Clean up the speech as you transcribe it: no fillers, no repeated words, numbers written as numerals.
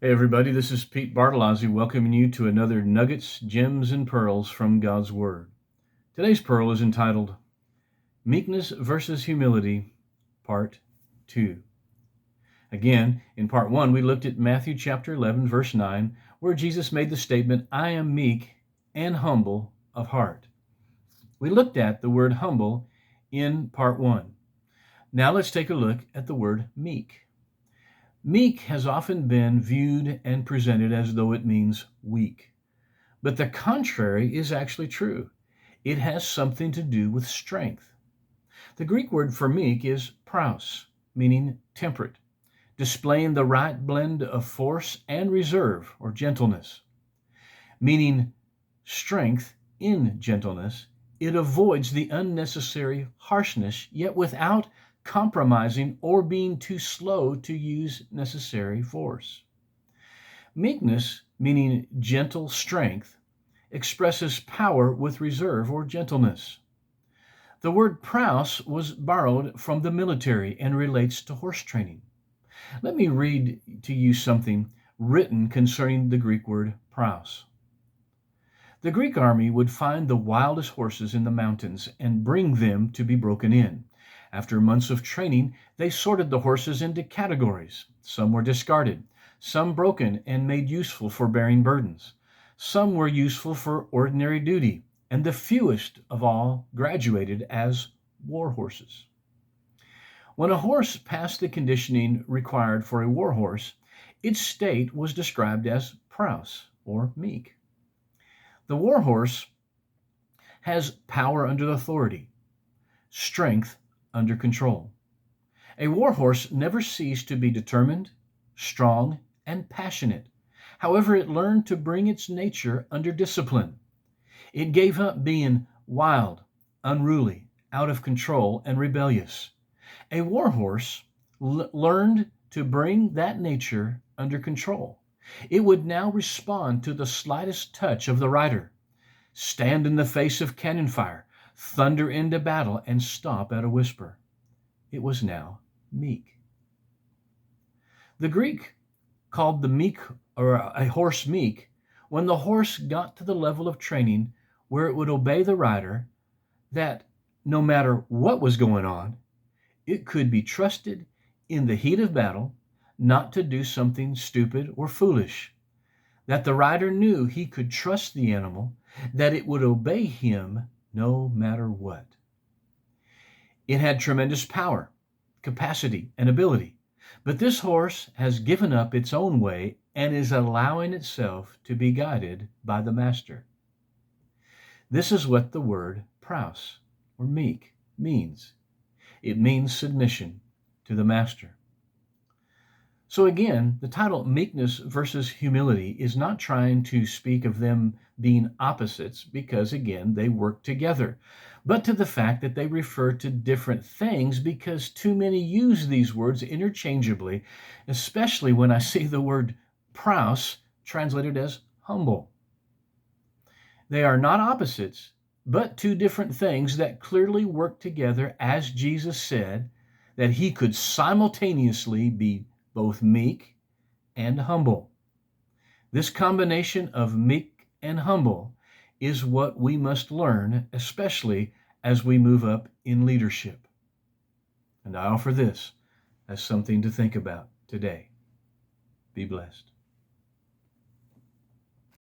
Hey, everybody, this is Pete Bartolozzi welcoming you to another Nuggets, Gems, and Pearls from God's Word. Today's pearl is entitled Meekness versus Humility, Part 2. Again, in Part 1, we looked at Matthew chapter 11, verse 9, where Jesus made the statement, I am meek and humble of heart. We looked at the word humble in Part 1. Now let's take a look at the word meek. Meek has often been viewed and presented as though it means weak. But the contrary is actually true. It has something to do with strength. The Greek word for meek is praus, meaning temperate, displaying the right blend of force and reserve or gentleness. Meaning strength in gentleness, it avoids the unnecessary harshness, yet without compromising or being too slow to use necessary force. Meekness, meaning gentle strength, expresses power with reserve or gentleness. The word praus was borrowed from the military and relates to horse training. Let me read to you something written concerning the Greek word praus. The Greek army would find the wildest horses in the mountains and bring them to be broken in. After months of training, they sorted the horses into categories. Some were discarded, some broken and made useful for bearing burdens. Some were useful for ordinary duty, and the fewest of all graduated as war horses. When a horse passed the conditioning required for a war horse, its state was described as praus, or meek. The war horse has power under authority, strength under control. A war horse never ceased to be determined, strong, and passionate. However, it learned to bring its nature under discipline. It gave up being wild, unruly, out of control, and rebellious. A war horse learned to bring that nature under control. It would now respond to the slightest touch of the rider, stand in the face of cannon fire, thunder into battle, and stop at a whisper. It was now meek. The Greek called the meek or a horse meek when the horse got to the level of training where it would obey the rider, that no matter what was going on, it could be trusted in the heat of battle not to do something stupid or foolish, that the rider knew he could trust the animal, that it would obey him no matter what. It had tremendous power, capacity, and ability, but this horse has given up its own way and is allowing itself to be guided by the master. This is what the word praus, or meek, means. It means submission to the master. So again, the title Meekness versus Humility is not trying to speak of them being opposites because, again, they work together, but to the fact that they refer to different things because too many use these words interchangeably, especially when I see the word praus translated as humble. They are not opposites, but two different things that clearly work together, as Jesus said that he could simultaneously be both meek and humble. This combination of meek and humble is what we must learn, especially as we move up in leadership. And I offer this as something to think about today. Be blessed.